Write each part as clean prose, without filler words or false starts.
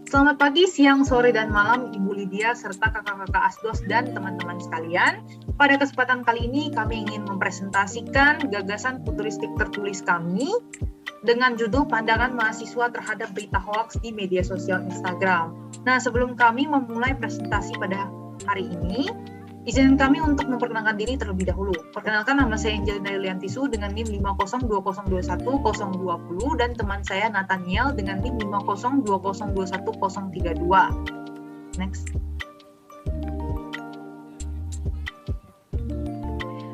Selamat pagi, siang, sore, dan malam Ibu Lydia serta kakak-kakak Asdos dan teman-teman sekalian. Pada kesempatan kali ini kami ingin mempresentasikan gagasan futuristik tertulis kami dengan judul Pandangan Mahasiswa Terhadap Berita Hoaks di Media Sosial Instagram. Nah, sebelum kami memulai presentasi pada hari ini, izin kami untuk memperkenalkan diri terlebih dahulu. Perkenalkan, nama saya Angelina Yuliantisu dengan NIM 502021020 dan teman saya Nathaniel dengan NIM 502021032. Next.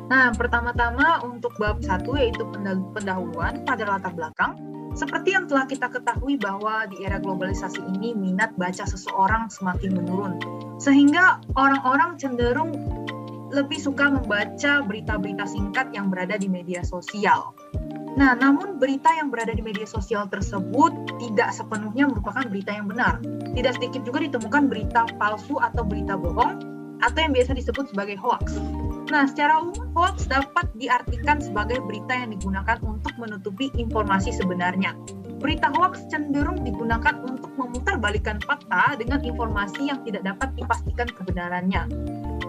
Nah, pertama-tama untuk bab 1 yaitu pendahuluan pada latar belakang. Seperti yang telah kita ketahui bahwa di era globalisasi ini minat baca seseorang semakin menurun. Sehingga orang-orang cenderung lebih suka membaca berita-berita singkat yang berada di media sosial. Nah, namun berita yang berada di media sosial tersebut tidak sepenuhnya merupakan berita yang benar. Tidak sedikit juga ditemukan berita palsu atau berita bohong atau yang biasa disebut sebagai hoax. Nah, secara umum, hoax dapat diartikan sebagai berita yang digunakan untuk menutupi informasi sebenarnya. Berita hoax cenderung digunakan untuk memutarbalikkan fakta dengan informasi yang tidak dapat dipastikan kebenarannya.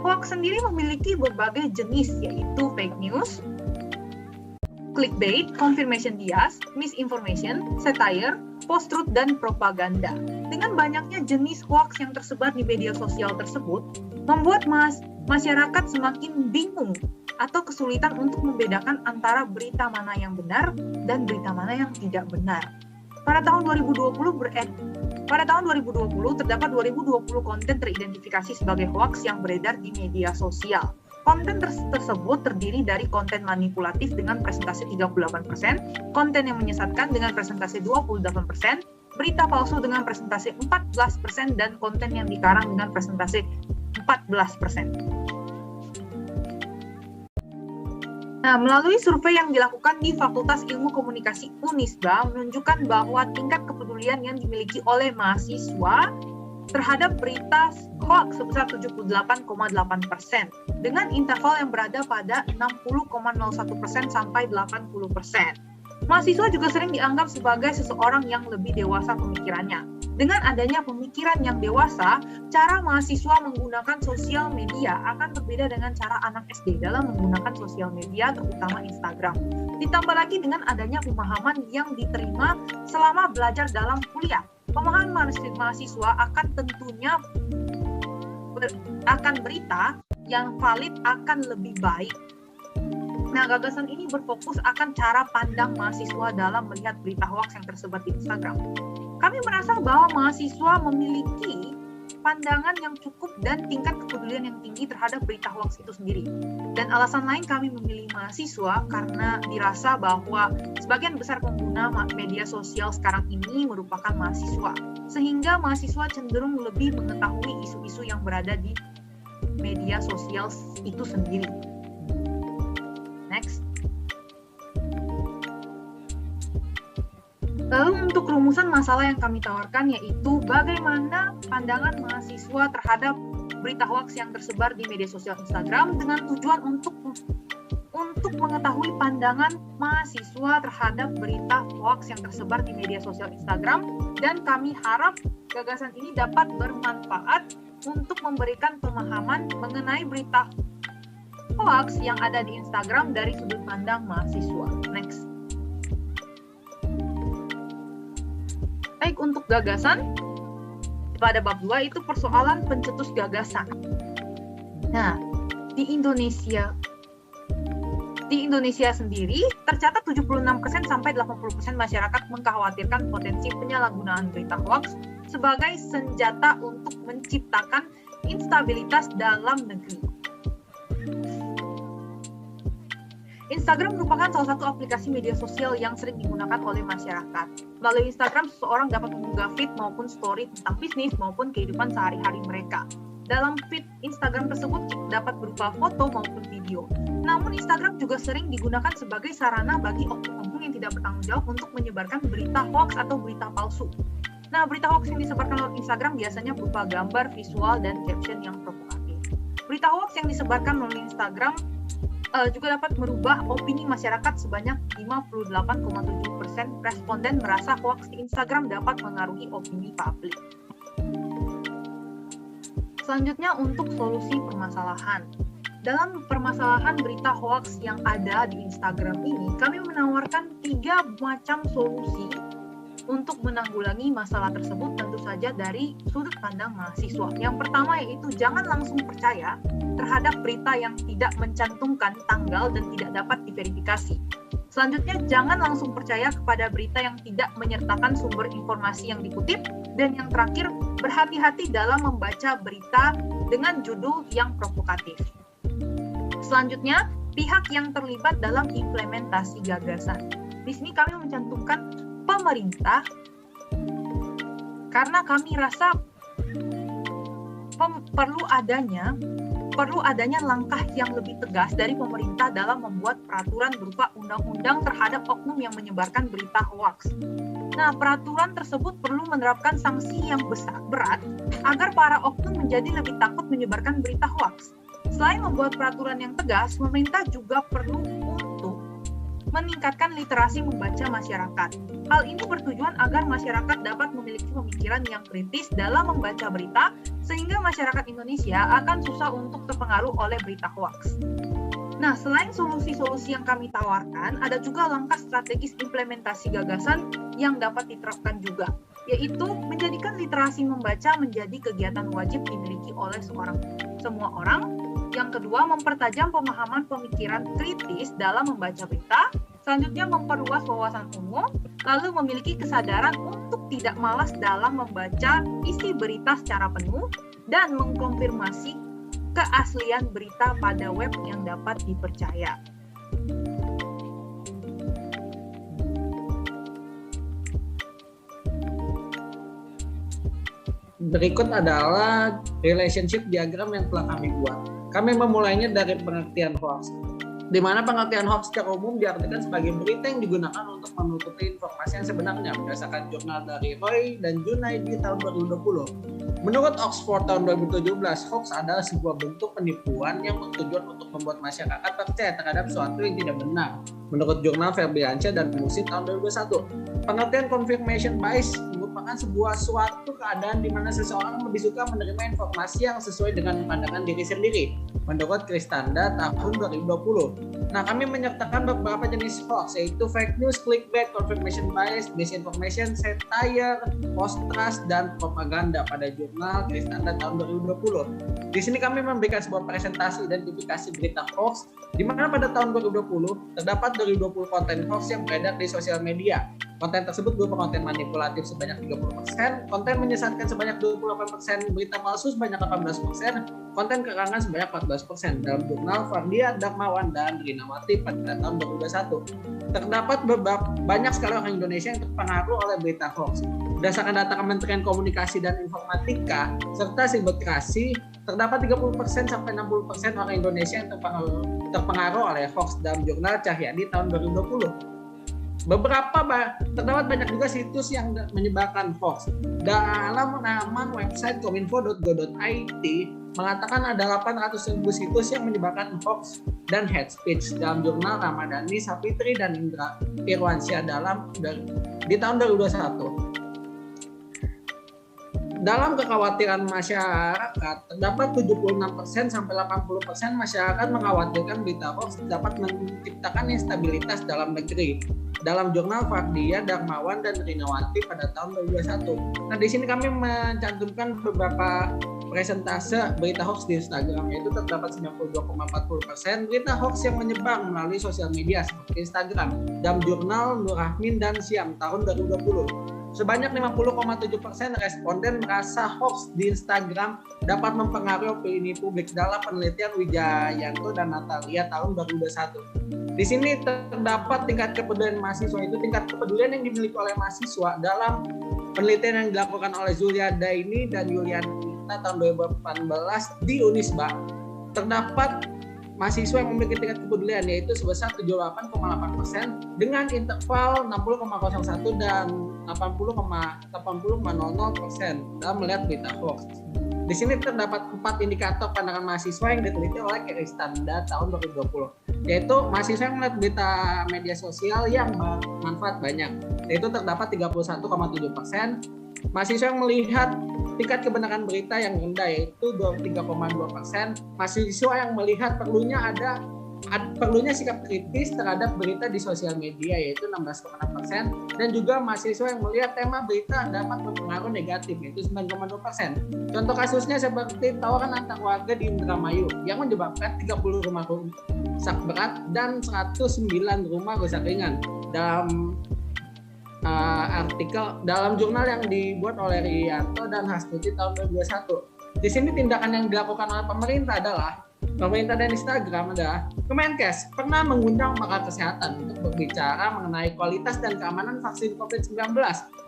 Hoax sendiri memiliki berbagai jenis, yaitu fake news, clickbait, confirmation bias, misinformation, satire, post-truth, dan propaganda. Dengan banyaknya jenis hoax yang tersebar di media sosial tersebut, membuat masyarakat semakin bingung atau kesulitan untuk membedakan antara berita mana yang benar dan berita mana yang tidak benar. Pada tahun 2020 terdapat 2020 konten teridentifikasi sebagai hoax yang beredar di media sosial. Konten tersebut terdiri dari konten manipulatif dengan presentasi 38%, konten yang menyesatkan dengan presentasi 28%, berita palsu dengan presentasi 14%, dan konten yang dikarang dengan presentasi 14%. Nah, melalui survei yang dilakukan di Fakultas Ilmu Komunikasi Unisba menunjukkan bahwa tingkat kepedulian yang dimiliki oleh mahasiswa terhadap berita hoax sebesar 78,8% dengan interval yang berada pada 60,01% sampai 80%. Mahasiswa juga sering dianggap sebagai seseorang yang lebih dewasa pemikirannya. Dengan adanya pemikiran yang dewasa, cara mahasiswa menggunakan sosial media akan berbeda dengan cara anak SD dalam menggunakan sosial media, terutama Instagram. Ditambah lagi dengan adanya pemahaman yang diterima selama belajar dalam kuliah. Pemahaman mahasiswa akan tentunya akan berita yang valid akan lebih baik. Nah, gagasan ini berfokus akan cara pandang mahasiswa dalam melihat berita hoax yang tersebar di Instagram. Kami merasa bahwa mahasiswa memiliki pandangan yang cukup dan tingkat kepedulian yang tinggi terhadap berita hoax itu sendiri. Dan alasan lain kami memilih mahasiswa karena dirasa bahwa sebagian besar pengguna media sosial sekarang ini merupakan mahasiswa. Sehingga mahasiswa cenderung lebih mengetahui isu-isu yang berada di media sosial itu sendiri. Next. Lalu untuk rumusan masalah yang kami tawarkan yaitu bagaimana pandangan mahasiswa terhadap berita hoax yang tersebar di media sosial Instagram dengan tujuan untuk mengetahui pandangan mahasiswa terhadap berita hoax yang tersebar di media sosial Instagram, dan kami harap gagasan ini dapat bermanfaat untuk memberikan pemahaman mengenai berita hoax yang ada di Instagram dari sudut pandang mahasiswa. Next. Baik, untuk gagasan pada bab 2 itu persoalan pencetus gagasan. Nah, di Indonesia sendiri tercatat 76% sampai 80% masyarakat mengkhawatirkan potensi penyalahgunaan berita hoax sebagai senjata untuk menciptakan instabilitas dalam negeri. Instagram merupakan salah satu aplikasi media sosial yang sering digunakan oleh masyarakat. Melalui Instagram, seseorang dapat mengunggah feed maupun story tentang bisnis maupun kehidupan sehari-hari mereka. Dalam feed Instagram tersebut dapat berupa foto maupun video. Namun Instagram juga sering digunakan sebagai sarana bagi oknum-oknum yang tidak bertanggung jawab untuk menyebarkan berita hoax atau berita palsu. Nah, berita hoax yang disebarkan lewat Instagram biasanya berupa gambar, visual, dan caption yang provokatif. Berita hoax yang disebarkan melalui Instagram juga dapat merubah opini masyarakat. Sebanyak 58,7% responden merasa hoax di Instagram dapat mengaruhi opini publik. Selanjutnya untuk solusi permasalahan. Dalam permasalahan berita hoax yang ada di Instagram ini, kami menawarkan 3 macam solusi untuk menanggulangi masalah tersebut, tentu saja dari sudut pandang mahasiswa. Yang pertama yaitu jangan langsung percaya terhadap berita yang tidak mencantumkan tanggal dan tidak dapat diverifikasi. Selanjutnya, jangan langsung percaya kepada berita yang tidak menyertakan sumber informasi yang dikutip. Dan yang terakhir, berhati-hati dalam membaca berita dengan judul yang provokatif. Selanjutnya, pihak yang terlibat dalam implementasi gagasan. Di sini kami mencantumkan pemerintah karena kami rasa perlu adanya langkah yang lebih tegas dari pemerintah dalam membuat peraturan berupa undang-undang terhadap oknum yang menyebarkan berita hoaks. Nah, peraturan tersebut perlu menerapkan sanksi yang berat agar para oknum menjadi lebih takut menyebarkan berita hoaks. Selain membuat peraturan yang tegas, pemerintah juga perlu untuk meningkatkan literasi membaca masyarakat. Hal ini bertujuan agar masyarakat dapat memiliki pemikiran yang kritis dalam membaca berita, sehingga masyarakat Indonesia akan susah untuk terpengaruh oleh berita hoaks. Nah, selain solusi-solusi yang kami tawarkan, ada juga langkah strategis implementasi gagasan yang dapat diterapkan juga, yaitu menjadikan literasi membaca menjadi kegiatan wajib dimiliki oleh semua orang. Yang kedua, mempertajam pemahaman pemikiran kritis dalam membaca berita. Selanjutnya, memperluas wawasan umum, lalu memiliki kesadaran untuk tidak malas dalam membaca isi berita secara penuh, dan mengkonfirmasi keaslian berita pada web yang dapat dipercaya. Berikut adalah relationship diagram yang telah kami buat. Kami memulainya dari pengertian hoax, di mana pengertian hoax secara umum diartikan sebagai berita yang digunakan untuk menutupi informasi yang sebenarnya berdasarkan jurnal dari Roy dan Junaidi tahun 2020. Menurut Oxford tahun 2017, hoax adalah sebuah bentuk penipuan yang bertujuan untuk membuat masyarakat percaya terhadap sesuatu yang tidak benar. Menurut jurnal Febriansyah dan Musi tahun 2021, pengertian confirmation bias merupakan suatu keadaan di mana seseorang lebih suka menerima informasi yang sesuai dengan pandangan diri sendiri. Menurut Kristanda tahun 2020. Nah, kami menyertakan beberapa jenis hoax, yaitu fake news, clickbait, confirmation bias, misinformation, satire, post trust, dan propaganda pada jurnal Kristanda tahun 2020. Di sini kami memberikan sebuah presentasi identifikasi berita hoax, di mana pada tahun 2020 terdapat dari 20 konten hoax yang beredar di sosial media. Konten tersebut berupa konten manipulatif sebanyak 30%, konten menyesatkan sebanyak 28%, berita palsu sebanyak 18%, konten kerangan sebanyak 14% dalam jurnal Fardia, Darmawan, dan Rinawati pada tahun 2021. Terdapat banyak sekali orang Indonesia yang terpengaruh oleh berita hoax. Berdasarkan data Kementerian Komunikasi dan Informatika serta Siberkreasi, terdapat 30% sampai 60% orang Indonesia yang terpengaruh oleh hoax dalam jurnal Cahyadi tahun 2020. Terdapat banyak juga situs yang menyebarkan hoax. Dalam laman website kominfo.go.id mengatakan ada 800.000 situs yang menyebarkan hoax dan hate speech dalam jurnal Ramadhani, Sapitri, dan Indra Irwansyah di tahun 2021. Dalam kekhawatiran masyarakat, terdapat 76% sampai 80% masyarakat mengkhawatirkan berita hoax dapat menciptakan instabilitas dalam negeri. Dalam jurnal Fardia, Darmawan, dan Rinawati pada tahun 2021. Nah, di sini kami mencantumkan beberapa persentase berita hoax di Instagram, yaitu terdapat 92,40% berita hoax yang menyebar melalui sosial media seperti Instagram. Dalam jurnal Nurahmin dan Siam tahun 2020. Sebanyak 50,7% responden merasa hoax di Instagram dapat mempengaruhi opini publik dalam penelitian Wijayanto dan Natalia tahun 2021. Di sini terdapat tingkat kepedulian mahasiswa, itu tingkat kepedulian yang dimiliki oleh mahasiswa dalam penelitian yang dilakukan oleh Zulia Daini dan Yulianita tahun 2018 di Unisba. Terdapat mahasiswa yang memiliki tingkat kepedulian yaitu sebesar 78,8% dengan interval 60,01 dan 80,00% dalam melihat berita hoax. Di sini terdapat 4 indikator pandangan mahasiswa yang diteliti oleh Kristanda tahun 2020, yaitu mahasiswa yang melihat berita media sosial yang bermanfaat banyak, yaitu terdapat 31,7%, mahasiswa yang melihat tingkat kebenaran berita yang rendah yaitu 23,2%. Mahasiswa yang melihat perlunya sikap kritis terhadap berita di sosial media yaitu 16,6%, dan juga mahasiswa yang melihat tema berita dapat berpengaruh negatif yaitu 9,2%. Contoh kasusnya seperti tawuran antar warga di Indramayu yang menyebabkan 30 rumah rusak berat dan 109 rumah rusak ringan dalam artikel dalam jurnal yang dibuat oleh Rianto dan Hastuti tahun 2021. Di sini tindakan yang dilakukan oleh pemerintah dan Instagram adalah Kemenkes pernah mengundang pakar kesehatan untuk berbicara mengenai kualitas dan keamanan vaksin COVID-19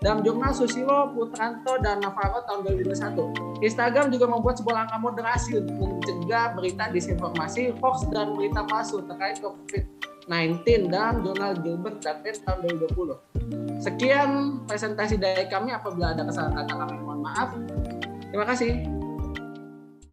dalam jurnal Susilo Putranto dan Navarro tahun 2021. Instagram juga membuat sebuah langkah moderasi untuk mencegah berita disinformasi, hoax, dan berita palsu terkait COVID-19 dalam jurnal Gilbert dan Penn tahun 2020. Sekian presentasi dari kami. Apabila ada kesalahan kata kami mohon maaf. Terima kasih.